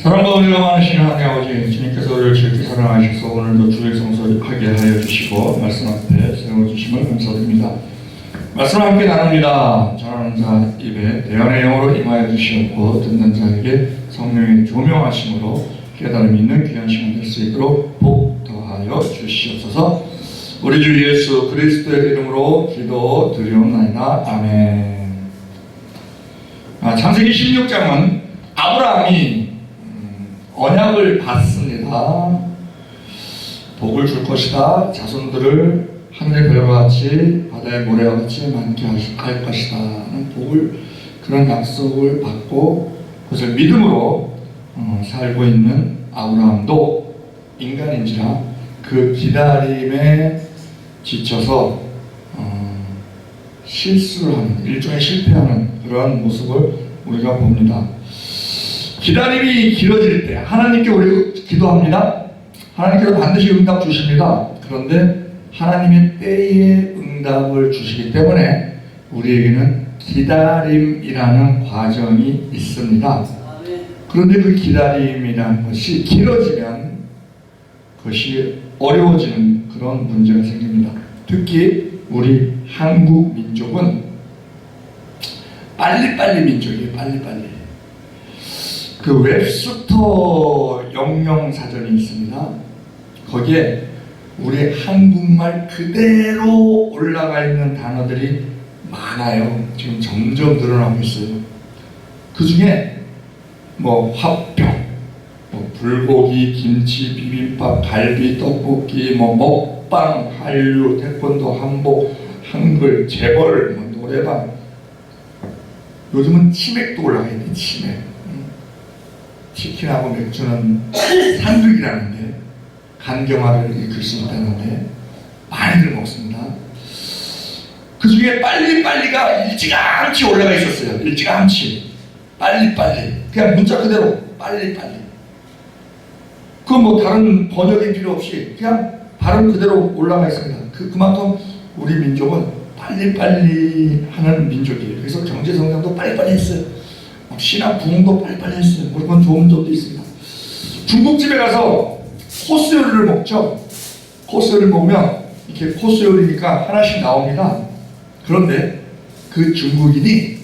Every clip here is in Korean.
사랑과 은혜가 많으신 하나님 아버지, 주님께서 우리를 지극히 사랑하셔서 오늘도 주의 성소하게 하여 주시고 말씀 앞에 세워주심을 감사드립니다. 말씀을 함께 나눕니다. 전하는 자 입에 대언의 영으로 임하여 주시옵고 듣는 자에게 성령의 조명하심으로 깨달음이 있는 귀한 시간 될 수 있도록 복 더하여 주시옵소서. 우리 주 예수 그리스도의 이름으로 기도드리옵나이다. 아멘. 창세기 16장은 아브라함이 언약을 받습니다. 복을 줄 것이다. 자손들을 하늘의 별과 같이 바다의 모래와 같이 많게 할 것이다. 하는 복을, 그런 약속을 받고 그것을 믿음으로 살고 있는 아브라함도 인간인지라 그 기다림에 지쳐서 실수를 하는, 일종의 실패하는 그런 모습을 우리가 봅니다. 기다림이 길어질 때 하나님께 우리 기도합니다. 하나님께서 반드시 응답 주십니다. 그런데 하나님의 때에 응답을 주시기 때문에 우리에게는 기다림이라는 과정이 있습니다. 그런데 그 기다림이라는 것이 길어지면 그것이 어려워지는 그런 문제가 생깁니다. 특히 우리 한국 민족은 빨리빨리 민족이에요. 빨리빨리. 그 웹스터 영영사전이 있습니다. 거기에 우리 한국말 그대로 올라가 있는 단어들이 많아요. 지금 점점 늘어나고 있어요. 그 중에 화병, 불고기, 김치, 비빔밥, 갈비, 떡볶이, 먹방, 한류, 태권도, 한복, 한글, 재벌, 노래방. 요즘은 치맥도 올라가 있네. 치맥. 치킨하고 맥주는 상극이라는데, 간경화를 일으킬 수 있다는데 많이들 먹습니다. 그 중에 빨리빨리가 일찌감치 올라가 있었어요. 일찌감치. 빨리빨리. 그냥 문자 그대로 빨리빨리. 그건 다른 번역이 필요 없이 그냥 발음 그대로 올라가 있습니다. 그만큼 우리 민족은 빨리빨리 하는 민족이에요. 그래서 경제성장도 빨리빨리 했어요. 신앙 부흥도 빨리빨리 했어요. 그건 좋은 점도 있습니다. 중국집에 가서 코스 요리를 먹죠. 코스 요리를 먹으면 이렇게 코스 요리니까 하나씩 나옵니다. 그런데 그 중국인이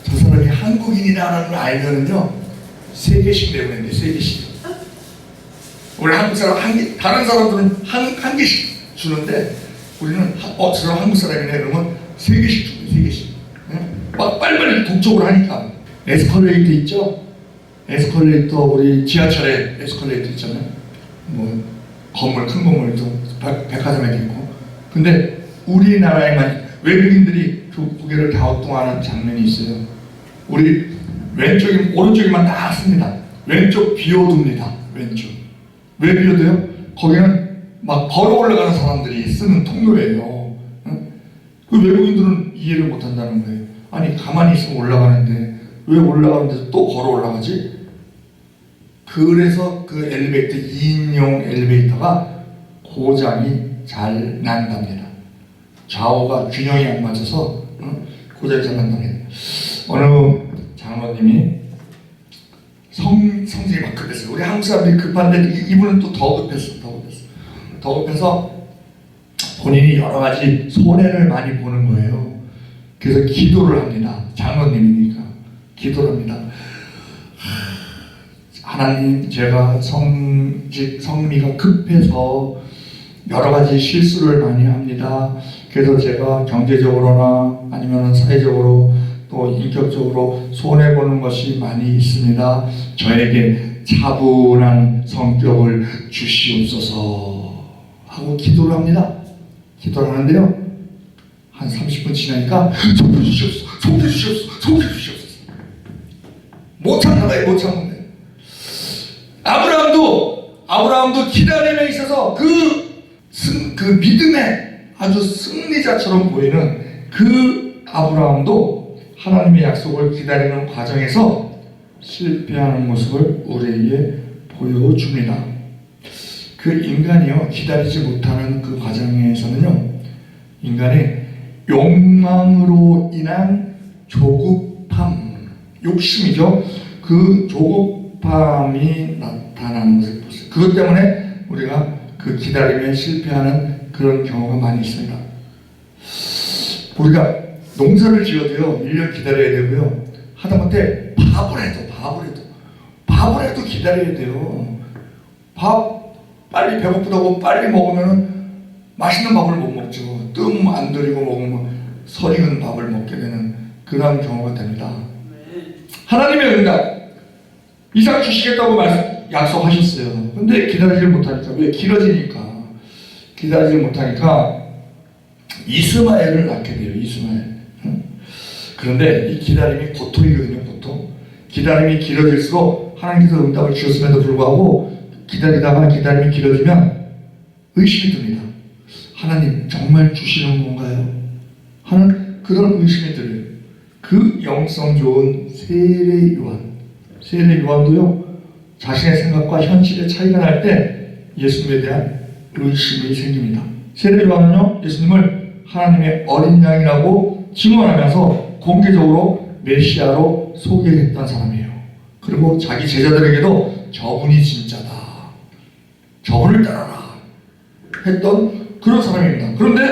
저 사람이 한국인이라는 걸 알면은요 3개씩 내보내는데 3개씩. 우리 한국 사람 다른 사람들은 한 개씩 주는데 우리는 저 사람 한국 사람이네 그러면 3개씩 줍니다. 3개씩. 막 빨리빨리 독촉을 하니까. 에스컬레이터 있죠? 에스컬레이터, 우리 지하철에 에스컬레이터 있잖아요. 건물, 큰 건물도 백화점에도 있고. 근데 우리나라에만 외국인들이 그 고개를 갸우뚱하는 장면이 있어요. 우리 오른쪽에만 딱 씁니다. 왼쪽 비워둡니다. 왼쪽. 왜 비워둬요? 거기는 막 걸어 올라가는 사람들이 쓰는 통로예요. 그 외국인들은 이해를 못 한다는 거예요. 아니, 가만히 있으면 올라가는데 왜 올라가는데 또 걸어 올라가지? 그래서 그 엘리베이터, 2인용 엘리베이터가 고장이 잘 난답니다. 좌우가 균형이 안 맞아서 고장이 잘 난답니다. 어느 장로님이 성질이 막 급했어요. 우리 한국 사람들이 급한데 이분은 또 더 급해서 본인이 여러 가지 손해를 많이 보는 거예요. 그래서 기도를 합니다. 장로님이니까 기도를 합니다. 하나님, 제가 성미가 급해서 여러 가지 실수를 많이 합니다. 그래서 제가 경제적으로나 아니면 사회적으로 또 인격적으로 손해보는 것이 많이 있습니다. 저에게 차분한 성격을 주시옵소서 하고 기도를 합니다. 기도를 하는데요, 한 30분 지나니까 속해 주시옵소서. 못 참는 거예요. 못 참는 거예요. 아브라함도 기다림에 있어서 그 믿음의 아주 승리자처럼 보이는 그 아브라함도 하나님의 약속을 기다리는 과정에서 실패하는 모습을 우리에게 보여줍니다. 그 인간이요, 기다리지 못하는 그 과정에서는요, 인간의 욕망으로 인한 조급함, 욕심이죠. 그 급함이 나타나는 것을 보세요. 그것 때문에 우리가 그 기다림에 실패하는 그런 경우가 많이 있습니다. 우리가 농사를 지어도요 1년 기다려야 되고요, 하다못해 밥을 해도 기다려야 돼요. 밥 빨리 배고프다고 빨리 먹으면 맛있는 밥을 못 먹죠. 뜸 안 들이고 먹으면 설익은 밥을 먹게 되는 그런 경우가 됩니다. 하나님의 응답, 이삭 주시겠다고 약속하셨어요. 근데 기다리지 못하니까, 왜? 기다리지 못하니까 이스마엘을 낳게 돼요. 이스마엘. 그런데 이 기다림이 고통이거든요. 고통. 기다림이 길어질수록 하나님께서 응답을 주셨음에도 불구하고 기다리다가 기다림이 길어지면 의심이 듭니다. 하나님 정말 주시는 건가요? 하는 그런 의심이 들어요. 그 영성 좋은 세례 요한도요 자신의 생각과 현실의 차이가 날 때 예수님에 대한 의심이 생깁니다. 세례 요한은요 예수님을 하나님의 어린 양이라고 증언하면서 공개적으로 메시아로 소개했던 사람이에요. 그리고 자기 제자들에게도 저분이 진짜다, 저분을 따라라 했던 그런 사람입니다. 그런데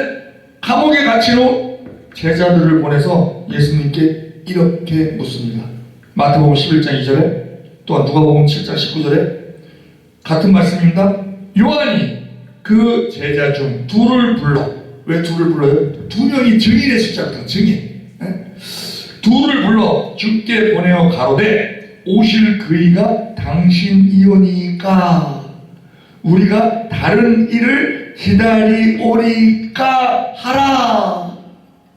감옥에 갇힌 후 제자들을 보내서 예수님께 이렇게 묻습니다. 마태복음 11장 2절에, 또한 누가복음 7장 19절에 같은 말씀입니다. 요한이 그 제자 중 둘을 불러, 왜 둘을 불러요? 두 명이 증인의 숫자거든. 증인. 둘을 불러 주께 보내어 가로되 오실 그이가 당신이오니까 우리가 다른 일을 기다리오리까 하라,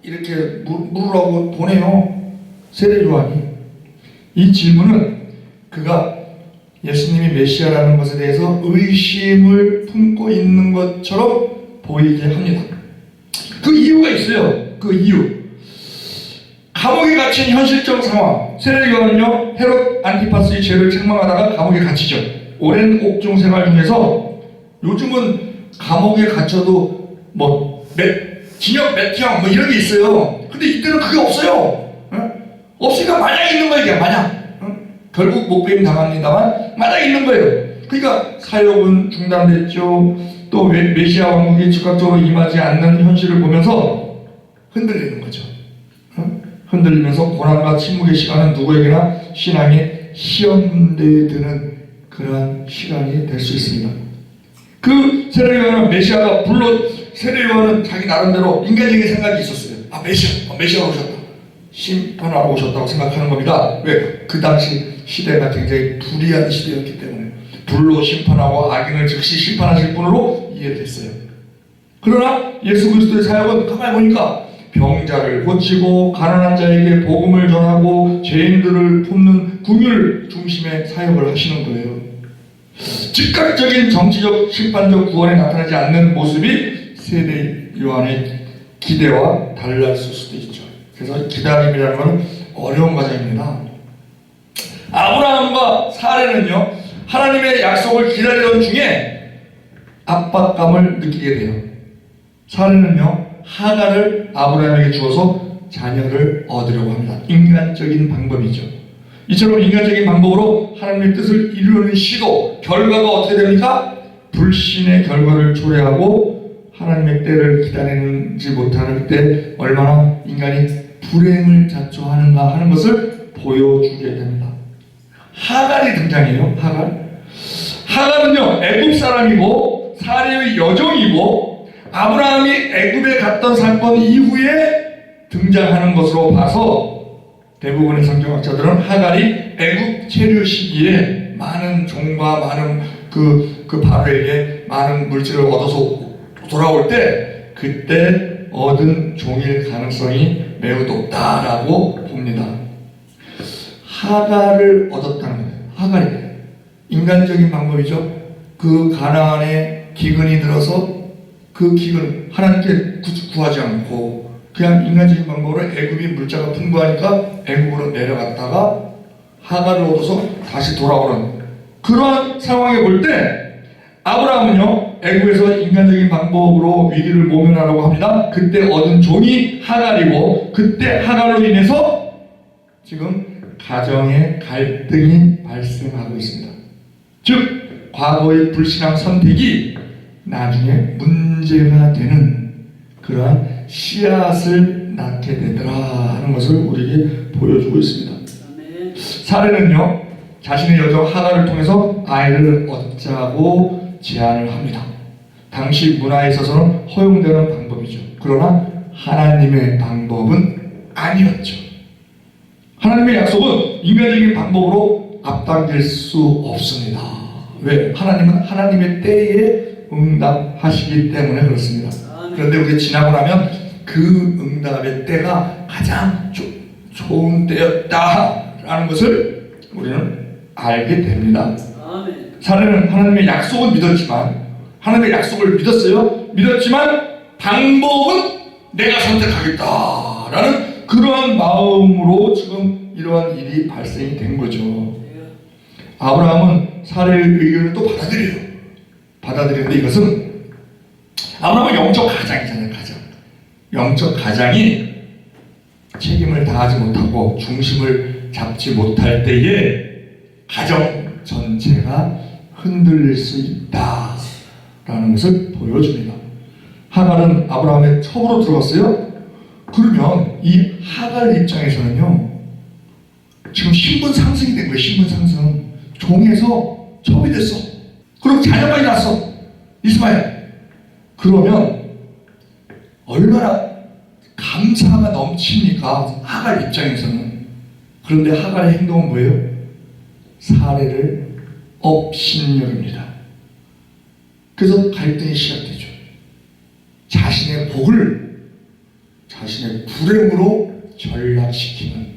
이렇게 물으라고 보내요. 세례 요한이. 이 질문은 그가 예수님이 메시아라는 것에 대해서 의심을 품고 있는 것처럼 보이게 합니다. 그 이유가 있어요. 그 이유. 감옥에 갇힌 현실적 상황. 세례 요한은요 헤롯 안티파스의 죄를 책망하다가 감옥에 갇히죠. 오랜 옥중 생활 중에서, 요즘은 감옥에 갇혀도 뭐 징역 몇 형 뭐 이런 게 있어요. 근데 이때는 그게 없어요. 없으니까 마냥 있는 거예요. 그냥 마냥. 결국 목배임 당합니다만 마냥 있는 거예요. 그러니까 사역은 중단됐죠. 또 메시아 왕국이 즉각적으로 임하지 않는 현실을 보면서 흔들리는 거죠. 흔들리면서 고난과 침묵의 시간은 누구에게나 신앙의 시험대에 드는 그러한 시간이 될 수 있습니다. 그 세례 요한은 메시아가 세례 요한은 자기 나름대로 인간적인 생각이 있었어요. 메시아가 오셨다, 심판하러 오셨다고 생각하는 겁니다. 왜? 그 당시 시대가 굉장히 불의한 시대였기 때문에 불로 심판하고 악인을 즉시 심판하실 분으로 이해를 했어요. 그러나 예수 그리스도의 사역은 가만히 보니까 병자를 고치고 가난한 자에게 복음을 전하고 죄인들을 품는 궁율 중심의 사역을 하시는 거예요. 즉각적인 정치적 심판적 구원에 나타나지 않는 모습이 세례 요한의 기대와 달랐을 수도 있죠. 그래서 기다림이라는 것은 어려운 과정입니다. 아브라함과 사례는요 하나님의 약속을 기다리던 중에 압박감을 느끼게 돼요. 사례는요 하갈을 아브라함에게 주어서 자녀를 얻으려고 합니다. 인간적인 방법이죠. 이처럼 인간적인 방법으로 하나님의 뜻을 이루려는 시도, 결과가 어떻게 됩니까? 불신의 결과를 초래하고 하나님의 때를 기다리지 못하는 때 얼마나 인간이 불행을 자초하는가 하는 것을 보여주게 됩니다. 하갈이 등장해요. 하갈은요 애굽 사람이고 사례의 여종이고 아브라함이 애굽에 갔던 사건 이후에 등장하는 것으로 봐서 대부분의 성경학자들은 하갈이 애굽 체류 시기에 많은 종과 많은 그 바로에게 많은 물질을 얻어서 돌아올 때 그때 얻은 종일 가능성이 매우 높다라고 봅니다. 하갈을 얻었다는 거예요. 하갈이 인간적인 방법이죠. 그 가나안에 기근이 들어서 그 기근 하나님께 구하지 않고 그냥 인간적인 방법으로 애굽이 물자가 풍부하니까 애굽으로 내려갔다가 하갈을 얻어서 다시 돌아오는 그러한 상황에 볼 때 아브라함은요 애굽에서 인간적인 방법으로 위기를 모면하려고 합니다. 그때 얻은 종이 하갈이고 그때 하갈로 인해서 지금 가정의 갈등이 발생하고 있습니다. 즉 과거의 불신앙 선택이 나중에 문제가 되는 그러한 씨앗을 낳게 되더라 하는 것을 우리에게 보여주고 있습니다. 사례는요, 자신의 여종 하갈을 통해서 아이를 얻자고 제안을 합니다. 당시 문화에 있어서는 허용되는 방법이죠. 그러나 하나님의 방법은 아니었죠. 하나님의 약속은 인간적인 방법으로 앞당길 수 없습니다. 왜? 하나님은 하나님의 때에 응답하시기 때문에 그렇습니다. 그런데 우리가 지나고 나면 그 응답의 때가 가장 좋은 때였다라는 것을 우리는 알게 됩니다. 사례는 하나님의 약속은 믿었지만, 하나님의 약속을 믿었어요. 믿었지만 방법은 내가 선택하겠다라는 그러한 마음으로 지금 이러한 일이 발생이 된 거죠. 아브라함은 사례의 의견을 또 받아들였는데 이것은 아브라함은 영적 가장이잖아요. 영적 가장이 책임을 다하지 못하고 중심을 잡지 못할 때에 가정 전체가 흔들릴 수 있다라는 것을 보여줍니다. 하갈은 아브라함의 첩으로 들어갔어요. 그러면 이 하갈 입장에서는요, 지금 신분 상승이 된 거예요. 신분 상승. 종에서 첩이 됐어. 그리고 자녀까지 낳았어. 이스마엘. 그러면 얼마나 감사가 넘칩니까? 하갈 입장에서는. 그런데 하갈의 행동은 뭐예요? 사례를 업신여깁니다. 그래서 갈등이 시작되죠. 자신의 복을 자신의 불행으로 전락시키는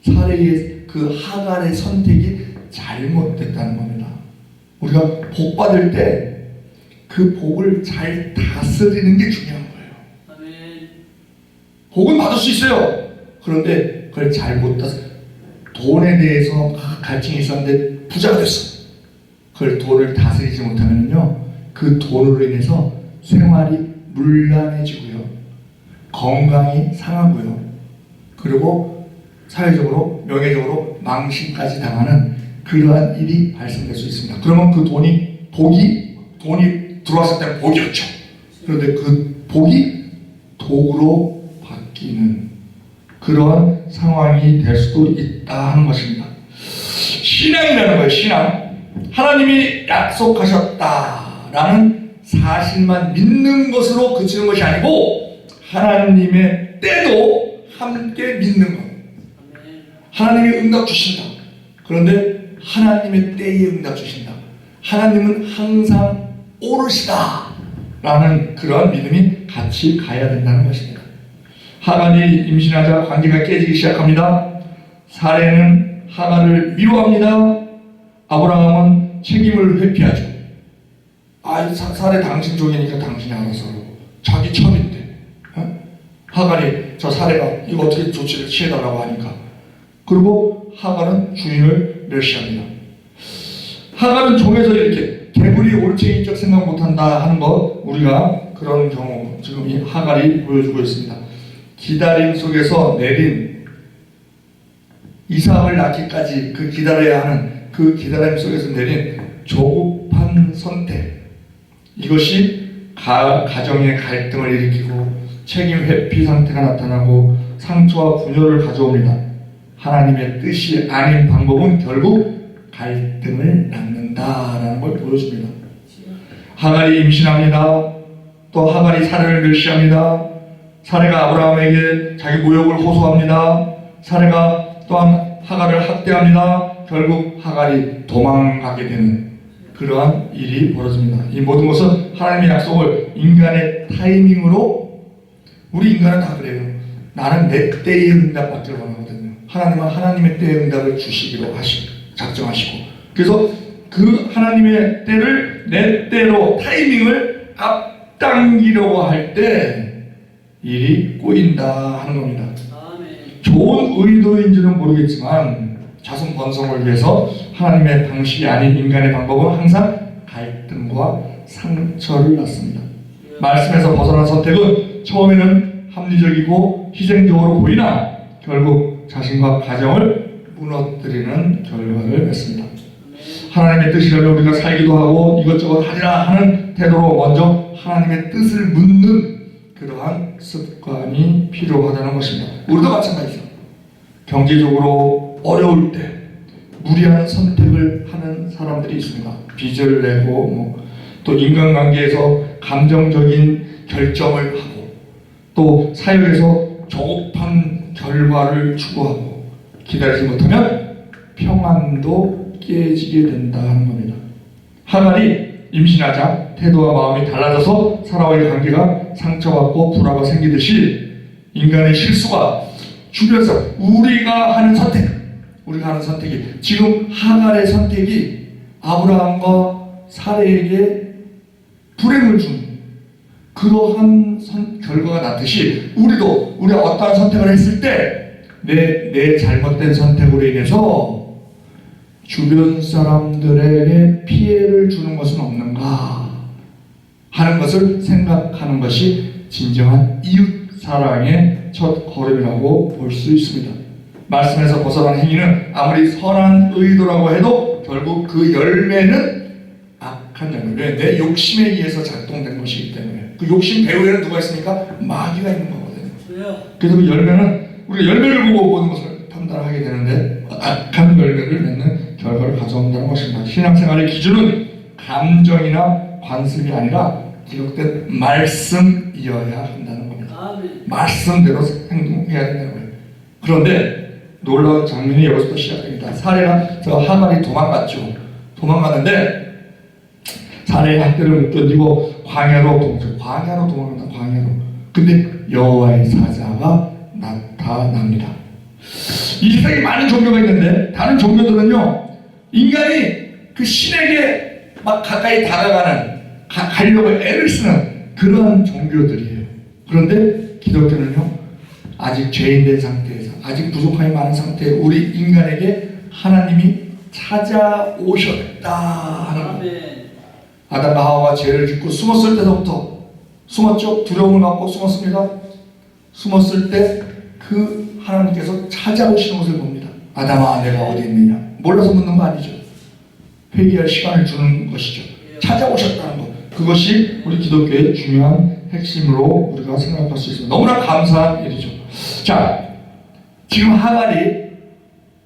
사례의 그 하갈의 선택이 잘못됐다는 겁니다. 우리가 복 받을 때 그 복을 잘 다스리는 게 중요한 거예요. 아멘. 복은 받을 수 있어요. 그런데 그걸 잘 못 다스. 돈에 대해서 갈증이 있었는데 부자가 됐어. 그걸 돈을 다스리지 못하면요, 그 돈으로 인해서 생활이 문란해지고요, 건강이 상하고요, 그리고 사회적으로 명예적으로 망신까지 당하는 그러한 일이 발생될 수 있습니다. 그러면 그 돈이 들어왔을 때는 복이었죠. 그런데 그 복이 독으로 바뀌는 그러한 상황이 될 수도 있다 하는 것입니다. 신앙이라는 거예요. 신앙. 하나님이 약속하셨다라는 사실만 믿는 것으로 그치는 것이 아니고 하나님의 때도 함께 믿는 것. 하나님이 응답 주신다. 그런데 하나님의 때에 응답 주신다. 하나님은 항상 오르시다 라는 그러한 믿음이 같이 가야 된다는 것입니다. 하갈이 임신하자 관계가 깨지기 시작합니다. 사례는 하갈을 미워합니다. 아브라함은 책임을 회피하죠. 사례 당신 종이니까 당신이 알아서, 자기 첩인데 하갈이 저 사례가 이거 어떻게 조치를 취해달라고 하니까, 그리고 하갈은 주인을 멸시합니다. 하갈은 종에서 이렇게 개구리 올챙이적 생각 못한다 하는 것, 우리가 그런 경우 지금 이 하갈이 보여주고 있습니다. 기다림 속에서 내린 이삭을 낳기까지 그 기다려야 하는 그 기다림 속에서 내린 조급한 선택, 이것이 가정의 갈등을 일으키고 책임 회피 상태가 나타나고 상처와 분열을 가져옵니다. 하나님의 뜻이 아닌 방법은 결국 갈등을 낳는다라는 걸 보여줍니다. 하갈이 임신합니다. 또 하갈이 사례를 멸시합니다. 사례가 아브라함에게 자기 모욕을 호소합니다. 사례가 또한 하갈을 학대합니다. 결국 하갈이 도망가게 되는 그러한 일이 벌어집니다. 이 모든 것은 하나님의 약속을 인간의 타이밍으로, 우리 인간은 다 그래요. 나는 내 때의 응답받기를 원하거든요. 하나님은 하나님의 때의 응답을 주시기로 작정하시고, 그래서 그 하나님의 때를 내 때로 타이밍을 앞당기려고 할 때 일이 꼬인다 하는 겁니다. 좋은 의도인지는 모르겠지만 자손 번성을 위해서 하나님의 방식이 아닌 인간의 방법은 항상 갈등과 상처를 낳습니다. 말씀에서 벗어난 선택은 처음에는 합리적이고 희생적으로 보이나 결국 자신과 가정을 무너뜨리는 결과를 맺습니다. 하나님의 뜻이라면 우리가 살기도 하고 이것저것 하리라 하는 태도로 먼저 하나님의 뜻을 묻는 그러한 습관이 필요하다는 것입니다. 우리도 마찬가지죠. 경제적으로 어려울 때 무리한 선택을 하는 사람들이 있습니다. 빚을 내고 또 인간관계에서 감정적인 결정을 하고 또 사역에서 조급한 결과를 추구하고 기다리지 못하면 평안도 깨지게 된다 하는 겁니다. 하갈이 임신하자 태도와 마음이 달라져서 사라와의 관계가 상처받고 불화가 생기듯이 인간의 실수가 주변에서 우리가 하는 선택이 지금 하갈의 선택이 아브라함과 사레에게 불행을 준 그러한 결과가 났듯이 우리가 어떠한 선택을 했을 때 내 잘못된 선택으로 인해서 주변 사람들에게 피해를 주는 것은 없는가 하는 것을 생각하는 것이 진정한 이웃 사랑의 첫 걸음이라고 볼 수 있습니다. 말씀에서 벗어난 행위는 아무리 선한 의도라고 해도 결국 그 열매는 악한 열매, 내 욕심에 의해서 작동된 것이기 때문에 그 욕심 배후에는 누가 있습니까? 마귀가 있는 거거든요. 그래서 그 열매는 우리가 열매를 보고 모든 것을 판단하게 되는데 악한 열매를 맺는 결과를 가져온다는 것입니다. 신앙생활의 기준은 감정이나 관습이 아니라 기록된 말씀이어야 한다는 겁니다. 말씀대로 행동해야 된다는 거예요. 그런데 놀라운 장면이 여기서부터 시작됩니다. 사례가 하갈이 도망갔는데 사례가 학대를 못 견디고 광야로 도망간다. 광야로. 근데 여호와의 사자가 나타납니다. 이 세상에 많은 종교가 있는데 다른 종교들은요 인간이 그 신에게 막 가까이 가려고 애를 쓰는 그런 종교들이에요. 그런데 기독교는요 아직 죄인된 상태에서 아직 부족함이 많은 상태에 우리 인간에게 하나님이 찾아오셨다 하는 거예요. 아담과 하와가 죄를 짓고 숨었을 때부터 숨었죠. 두려움을 갖고 숨었습니다. 숨었을 때 그 하나님께서 찾아오시는 것을 봅니다. 아담아 내가 어디 있느냐. 몰라서 묻는 거 아니죠. 회개할 시간을 주는 것이죠. 찾아오셨다는 것. 그것이 우리 기독교의 중요한 핵심으로 우리가 생각할 수 있습니다. 너무나 감사한 일이죠. 자, 지금 하갈이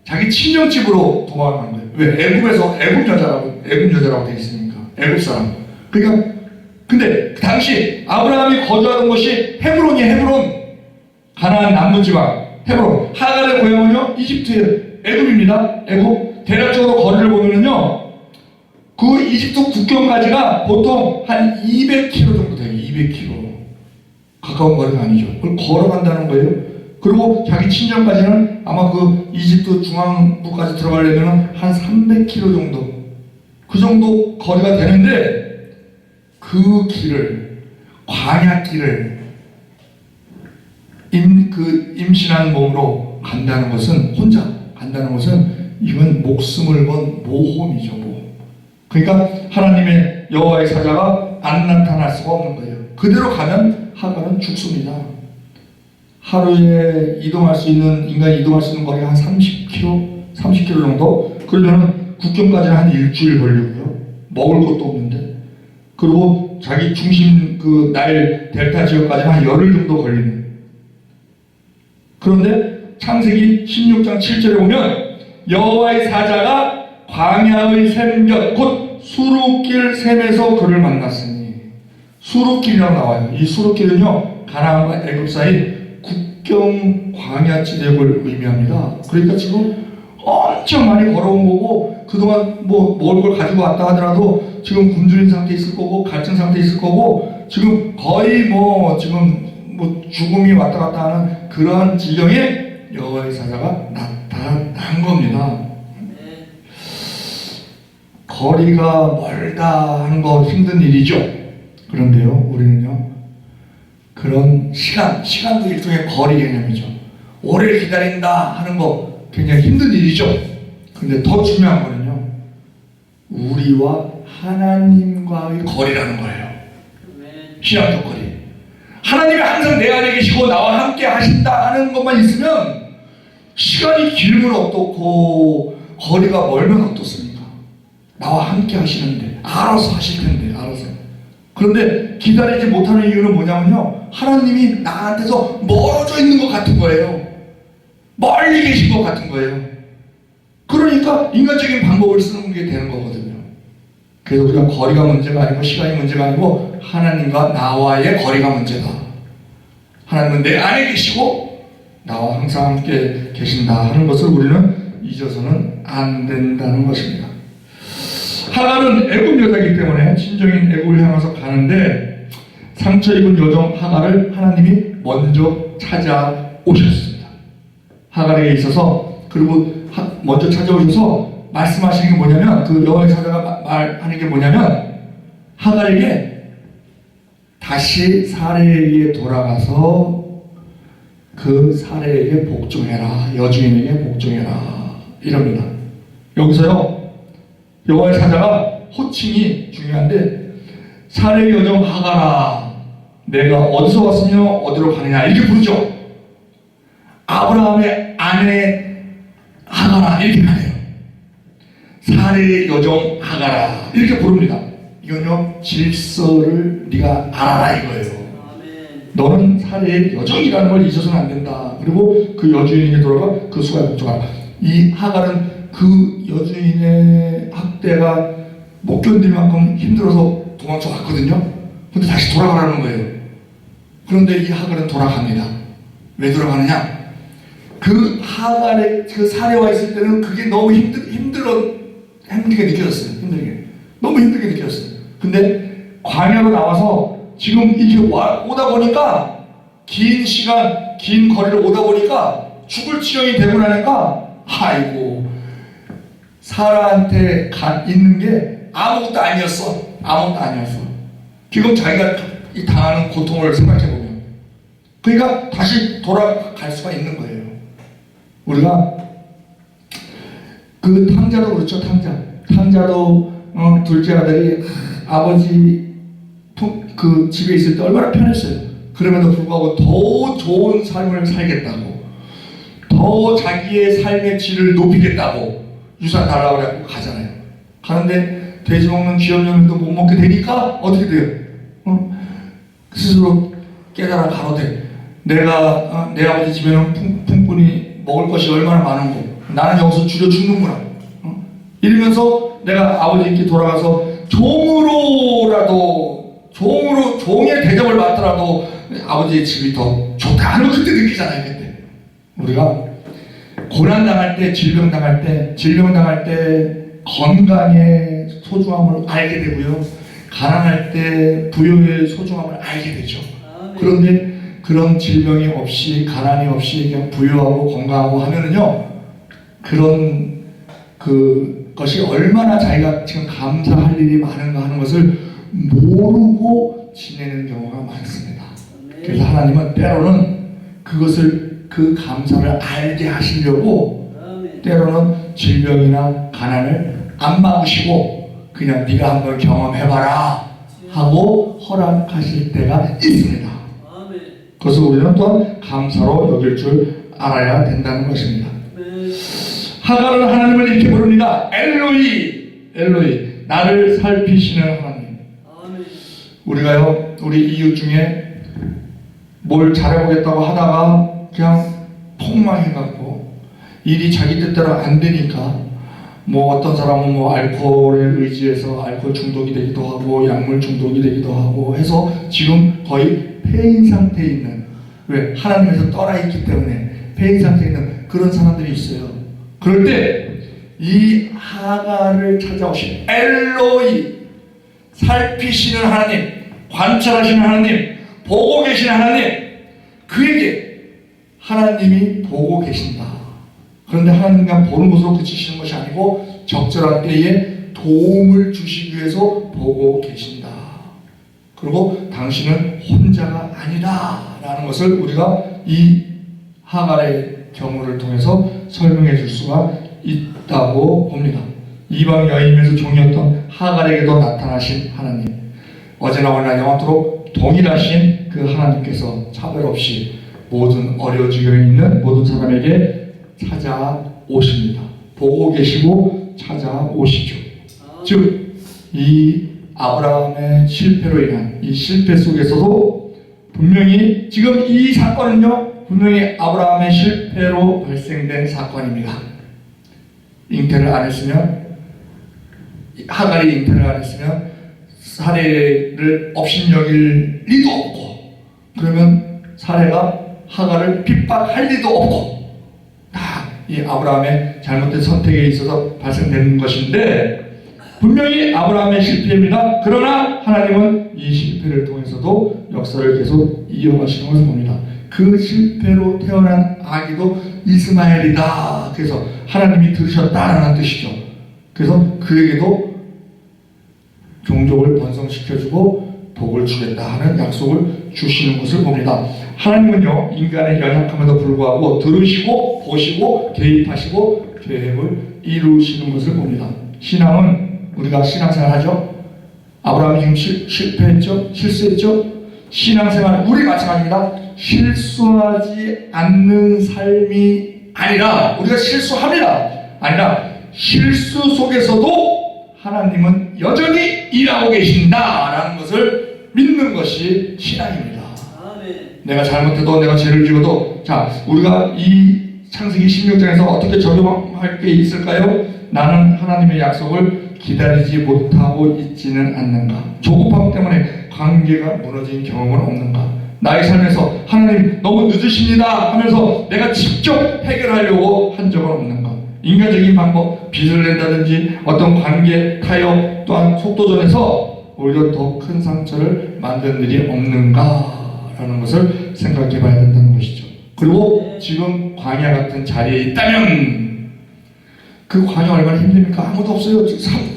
자기 친정집으로 도망간 거예요. 왜? 애굽 여자라고 되어 있으니까. 애굽 사람. 그러니까 근데 그 당시 아브라함이 거주하던 곳이 헤브론. 가나안 남부지방 헤브론. 하갈의 고향은요 이집트의 애굽입니다. 애굽. 대략적으로 거리를 보면은요 그 이집트 국경까지가 보통 한 200km 정도 돼요. 200km. 가까운 거리가 아니죠. 그걸 걸어간다는 거예요. 그리고 자기 친정까지는 아마 그 이집트 중앙부까지 들어가려면 한 300km 정도. 그 정도 거리가 되는데 그 길을 광야길을 임신한 몸으로 간다는 것은 혼자 간다는 것은 이건 목숨을 건 모험이죠. 모험. 그러니까 하나님의 여호와의 사자가 안 나타날 수가 없는 거예요. 그대로 가면 하갈은 죽습니다. 하루에 인간이 이동할 수 있는 거리가 한 30km 정도. 그러면 국경까지는 한 일주일 걸리고요. 먹을 것도 없는데. 그리고 자기 중심 그 나일 델타 지역까지는 한 열흘 정도 걸리는. 그런데 창세기 16장 7절에 보면 여호와의 사자가 광야의 샘곁 곧 수르길 샘에서 그를 만났으니 수르길이라고 나와요. 이 수르길은요 가나안과 애굽 사이 국경 광야 지대를 의미합니다. 그러니까 지금 엄청 많이 걸어온 거고 그동안 뭐 먹을 걸 가지고 왔다 하더라도 지금 굶주린 상태에 있을 거고 갈증 상태에 있을 거고 지금 거의 지금 죽음이 왔다 갔다 하는 그러한 지경에 여호와의 사자가 나타난 겁니다. 거리가 멀다 하는 거 힘든 일이죠. 그런데요 우리는요 그런 시간도 일종의 거리 개념이죠. 오래 기다린다 하는 거 굉장히 힘든 일이죠. 근데 더 중요한 거는요 우리와 하나님과의 거리라는 거예요. 신앙적 거리. 하나님이 항상 내 안에 계시고 나와 함께 하신다 하는 것만 있으면 시간이 길면 어떻고 거리가 멀면 어떻습니까? 나와 함께 하시는데 알아서 하실 텐데 알아서. 그런데 기다리지 못하는 이유는 뭐냐면요, 하나님이 나한테서 멀어져 있는 것 같은 거예요. 멀리 계신 것 같은 거예요. 그러니까 인간적인 방법을 쓰는 게 되는 거거든요. 그래서 우리가 거리가 문제가 아니고 시간이 문제가 아니고 하나님과 나와의 거리가 문제다. 하나님은 내 안에 계시고 나와 항상 함께 계신다 하는 것을 우리는 잊어서는 안 된다는 것입니다. 하갈은 애굽 여자이기 때문에 친정인 애굽을 향해서 가는데 상처 입은 여종 하갈을 하나님이 먼저 찾아오셨습니다. 하갈에게 있어서, 그리고 먼저 찾아오셔서 말씀하시는 게 뭐냐면, 그 여호와의 사자가 말하는 게 뭐냐면, 하갈에게 다시 사례에게 돌아가서 그 사례에게 복종해라, 여주인에게 복종해라 이럽니다. 여기서요, 여호와의 사자가 호칭이 중요한데, 사례 여종 하갈아, 내가 어디서 왔으며 어디로 가느냐 이렇게 부르죠. 아브라함의 아내 하갈아 이렇게 가네요. 사례 여종 하갈아 이렇게 부릅니다. 이건요, 질서를 네가 알아라 이거예요. 너는 사례의 여종이라는 걸 잊어서는 안 된다. 그리고 그 여주인에게 돌아가 그 수가에 복종하라. 이 하갈은 그 여주인의 학대가 못 견딜 만큼 힘들어서 도망쳐 갔거든요. 근데 다시 돌아가라는 거예요. 그런데 이 하갈은 돌아갑니다. 왜 돌아가느냐? 그 하갈의 그 사례와 있을 때는 그게 너무 힘들게 느껴졌어요. 너무 힘들게 느껴졌어요. 근데 광야로 나와서 지금 이렇게 오다 보니까, 긴 시간, 긴 거리를 오다 보니까 죽을 지경이 되고 나니까, 아이고, 사라한테 있는 게 아무것도 아니었어. 아무것도 아니었어. 지금 자기가 당하는 고통을 생각해보면. 그러니까 다시 돌아갈 수가 있는 거예요. 우리가 그 탕자도 그렇죠. 탕자도 둘째 아들이 아버지 그 집에 있을 때 얼마나 편했어요. 그럼에도 불구하고 더 좋은 삶을 살겠다고, 더 자기의 삶의 질을 높이겠다고 유산 달라고 그래 가잖아요. 가는데 돼지 먹는 쥐염염도 못 먹게 되니까 어떻게 돼요? 스스로 깨달아 가로되, 내가 내 아버지 집에는 풍분히 먹을 것이 얼마나 많은고 나는 여기서 줄여 죽는구나. 이러면서 내가 아버지께 돌아가서 종의 대접을 받더라도 아버지의 집이 더 좋다 하는 걸 그때 느끼잖아요. 그때 우리가 고난당할 때, 질병당할 때 건강의 소중함을 알게 되고요, 가난할 때 부여의 소중함을 알게 되죠. 그런데 그런 질병이 없이, 가난이 없이 그냥 부유하고 건강하고 하면은요, 그런 그것이 얼마나 자기가 지금 감사할 일이 많은가 하는 것을 모르고 지내는 경우가 많습니다. 그래서 하나님은 때로는 그것을, 그 감사를 알게 하시려고 때로는 질병이나 가난을 안 막으시고 그냥 네가 한번 경험해봐라 하고 허락하실 때가 있습니다. 그것을 우리는 또한 감사로 여길 줄 알아야 된다는 것입니다. 하갈은 하나님을 이렇게 부릅니다. 엘로이, 나를 살피시는 하나님. 우리가요, 우리 이웃 중에 뭘 잘해보겠다고 하다가 그냥 폭망해갖고 일이 자기 뜻대로 안 되니까, 뭐 어떤 사람은 뭐 알코올에 의지해서 알코올 중독이 되기도 하고 약물 중독이 되기도 하고 해서 지금 거의 폐인 상태에 있는, 왜? 하나님에서 떠나 있기 때문에 폐인 상태에 있는 그런 사람들이 있어요. 그럴 때 이 하갈을 찾아오신 엘로이, 살피시는 하나님, 관찰하시는 하나님, 보고 계시는 하나님, 그에게 하나님이 보고 계신다. 그런데 하나님과 보는 것으로 그치시는 것이 아니고 적절한 때에 도움을 주시기 위해서 보고 계신다. 그리고 당신은 혼자가 아니다 라는 것을 우리가 이 하갈의 경우를 통해서 설명해 줄 수가 있다고 봅니다. 이방 여인에서 종이었던 하갈에게도 나타나신 하나님, 어제나 오늘나 영원토록 동일하신 그 하나님께서 차별 없이 모든 어려운 지경에 있는 모든 사람에게 찾아오십니다. 보고 계시고 찾아오시죠. 즉 이 아브라함의 실패로 인한 이 실패 속에서도 분명히 지금 이 사건은요, 분명히 아브라함의 실패로 발생된 사건입니다. 잉태를 안 했으면, 하갈이 잉태를 안 했으면 사례를 업신여길 리도 없고, 그러면 사례가 하갈을 핍박할 리도 없고, 다 이 아브라함의 잘못된 선택에 있어서 발생되는 것인데, 분명히 아브라함의 실패입니다. 그러나 하나님은 이 실패를 통해서도 역사를 계속 이어가시는 것을 봅니다. 그 실패로 태어난 아기도 이스마엘이다. 그래서 하나님이 들으셨다라는 뜻이죠. 그래서 그에게도 종족을 번성시켜주고 복을 주겠다 하는 약속을 주시는 것을 봅니다. 하나님은요, 인간의 연약함에도 불구하고 들으시고 보시고 개입하시고 계획을 이루시는 것을 봅니다. 신앙은 우리가 신앙생활 하죠. 아브라함이 지금 실패했죠? 실수했죠? 신앙생활 우리 마찬가지입니다. 실수하지 않는 삶이 아니라, 우리가 실수합니다. 아니라 실수 속에서도 하나님은 여전히 일하고 계신다라는 것을 믿는 것이 신앙입니다. 내가 잘못해도, 내가 죄를 지어도, 자, 우리가 이 창세기 16장에서 어떻게 적용할 게 있을까요? 나는 하나님의 약속을 기다리지 못하고 있지는 않는가? 조급함 때문에 관계가 무너진 경험은 없는가? 나의 삶에서 하나님 너무 늦으십니다 하면서 내가 직접 해결하려고 한 적은 없는가? 인간적인 방법, 빚을 낸다든지 어떤 관계 타협 또한 속도전에서 오히려 더 큰 상처를 만든 일이 없는가라는 것을 생각해 봐야 된다는 것이죠. 그리고 지금 광야 같은 자리에 있다면 그 광야 얼마나 힘듭니까? 아무도 없어요.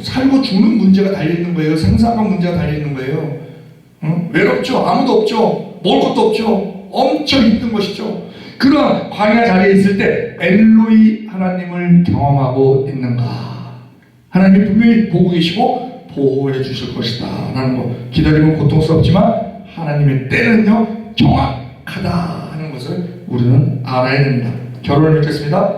살고 죽는 문제가 달려있는 거예요. 생사가 문제가 달려있는 거예요. 외롭죠. 아무도 없죠. 먹을 것도 없죠. 엄청 힘든 것이죠. 그런 광야 자리에 있을 때 엘로이 하나님을 경험하고 있는가? 하나님이 분명히 보고 계시고 보호해 주실 것이다 라는 거. 기다리면 고통스럽지만 하나님의 때는요 정확하다 하는 것을 우리는 알아야 됩니다. 결론을 맺겠습니다.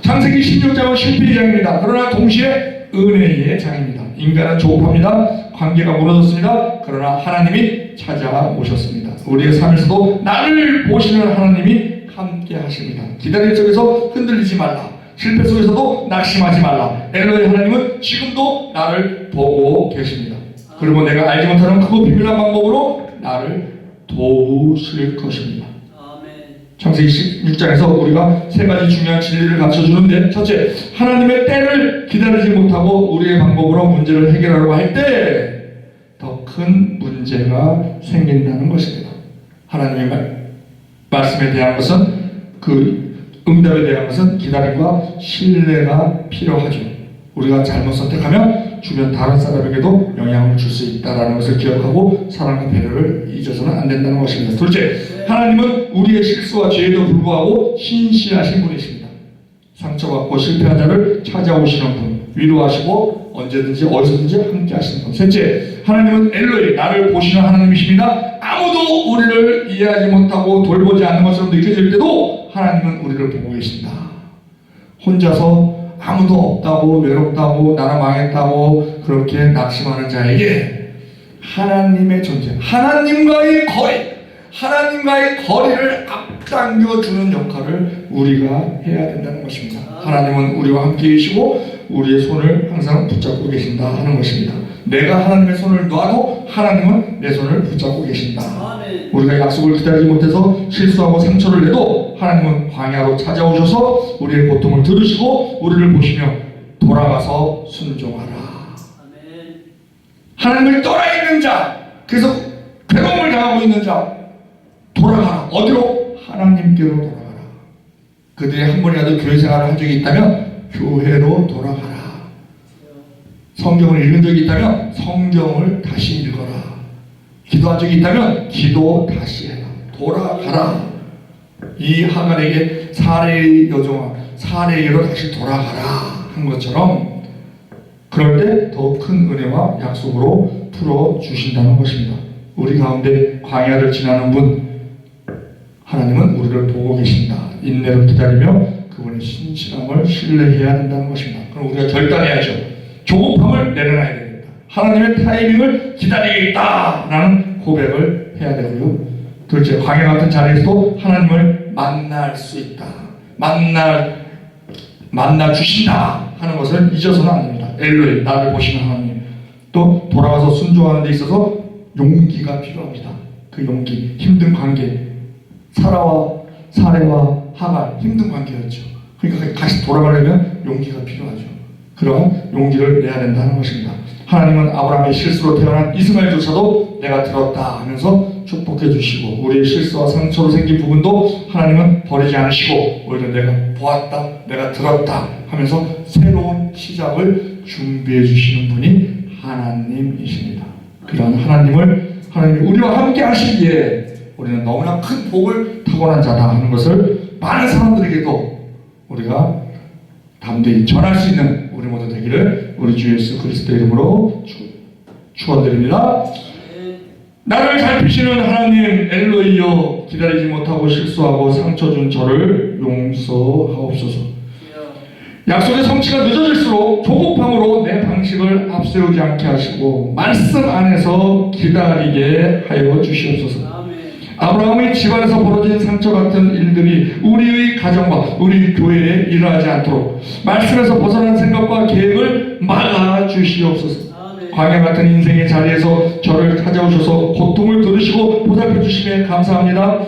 창세기 16장은 실패의 장입니다. 그러나 동시에 은혜의 장입니다. 인간은 조급합니다. 관계가 무너졌습니다. 그러나 하나님이 찾아오셨습니다. 우리의 삶에서도 나를 보시는 하나님이 함께 하십니다. 기다릴 적에서 흔들리지 말라. 실패 속에서도 낙심하지 말라. 엘로의 하나님은 지금도 나를 보고 계십니다. 그리고 내가 알지 못하는 크고 비밀한 방법으로 나를 도우실 것입니다. 창세기 16장에서 우리가 세 가지 중요한 진리를 갖춰주는데, 첫째, 하나님의 때를 기다리지 못하고 우리의 방법으로 문제를 해결하려고 할 때 더 큰 문제가 생긴다는 것입니다. 하나님의 말씀에 대한 것은, 그 응답에 대한 것은 기다림과 신뢰가 필요하죠. 우리가 잘못 선택하면 주변 다른 사람에게도 영향을 줄 수 있다는 것을 기억하고 사랑과 배려를 잊어서는 안 된다는 것입니다. 둘째, 하나님은 우리의 실수와 죄에도 불구하고 신실하신 분이십니다. 상처받고 실패한 자를 찾아오시는 분, 위로하시고 언제든지 어디서든지 함께 하시는 분. 셋째, 하나님은 엘로이, 나를 보시는 하나님이십니다. 아무도 우리를 이해하지 못하고 돌보지 않는 것처럼 느껴질 때도 하나님은 우리를 보고 계신다. 혼자서 아무도 없다고, 외롭다고, 나라 망했다고 그렇게 낙심하는 자에게 하나님의 존재, 하나님과의 거리를 앞당겨주는 역할을 우리가 해야 된다는 것입니다. 하나님은 우리와 함께 계시고 우리의 손을 항상 붙잡고 계신다 하는 것입니다. 내가 하나님의 손을 놔도 하나님은 내 손을 붙잡고 계신다. 우리가 약속을 기다리지 못해서 실수하고 상처를 내도 하나님은 광야로 찾아오셔서 우리의 고통을 들으시고 우리를 보시며 돌아가서 순종하라. 하나님을 떠나 있는 자, 그래서 괴로움을 당하고 있는 자, 돌아가라. 어디로? 하나님께로 돌아가라. 그들이 한 번이라도 교회 생활을 한 적이 있다면 교회로 돌아가라. 성경을 읽은 적이 있다면 성경을 다시 읽어라. 기도한 적이 있다면 기도 다시 해라. 돌아가라. 이 하갈에게 사례의 여종아, 사례로 다시 돌아가라 한 것처럼, 그럴 때 더 큰 은혜와 약속으로 풀어주신다는 것입니다. 우리 가운데 광야를 지나는 분, 하나님은 우리를 보고 계신다. 인내로 기다리며 그분의 여러분의 신실함을 신뢰해야 된다는 것입니다. 그럼 우리가 결단해야죠. 조급함을 내려놔야 됩니다. 하나님의 타이밍을 기다리겠다라는 고백을 해야 되고요. 둘째, 광야 같은 자리에서도 하나님을 만날 수 있다. 만나 주신다 하는 것을 잊어서는 안 됩니다. 엘로이, 나를 보시는 하나님. 또 돌아가서 순종하는 데 있어서 용기가 필요합니다. 그 용기, 힘든 관계, 사레와 하갈, 힘든 관계였죠. 그러니까 다시 돌아가려면 용기가 필요하죠. 그런 용기를 내야 된다는 것입니다. 하나님은 아브라함의 실수로 태어난 이스마엘조차도 내가 들었다 하면서 축복해 주시고, 우리의 실수와 상처로 생긴 부분도 하나님은 버리지 않으시고 오히려 내가 보았다, 내가 들었다 하면서 새로운 시작을 준비해 주시는 분이 하나님이십니다. 그런 하나님이 우리와 함께 하시기에 우리는 너무나 큰 복을 타고난 자다 하는 것을 많은 사람들에게도 우리가 담대히 전할 수 있는 우리 모두 되기를 우리 주 예수 그리스도의 이름으로 축원드립니다. 나를 살피시는 하나님 엘로이여, 기다리지 못하고 실수하고 상처 준 저를 용서하옵소서. 약속의 성취가 늦어질수록 조급함으로 내 방식을 앞세우지 않게 하시고 말씀 안에서 기다리게 하여 주시옵소서. 아브라함의 집안에서 벌어진 상처 같은 일들이 우리의 가정과 우리 교회에 일어나지 않도록 말씀에서 벗어난 생각과 계획을 막아 주시옵소서. 광야 같은 인생의 자리에서 저를 찾아오셔서 고통을 들으시고 보살펴 주시에 감사합니다.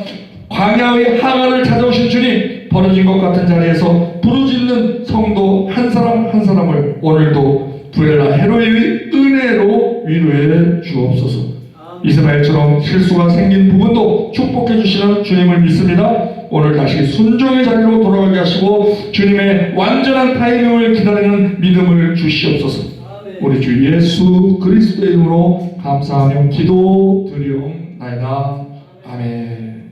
광야의 하갈을 찾아오신 주님, 벌어진 것 같은 자리에서 부르짖는 성도 한 사람 한 사람을 오늘도 부엘라 헤로의 은혜로 위로해 주옵소서. 이스마엘처럼 실수가 생긴 부분도 축복해 주시는 주님을 믿습니다. 오늘 다시 순종의 자리로 돌아가게 하시고 주님의 완전한 타이밍을 기다리는 믿음을 주시옵소서. 우리 주 예수 그리스도의 이름으로 감사하며 기도드리옵나이다. 아멘.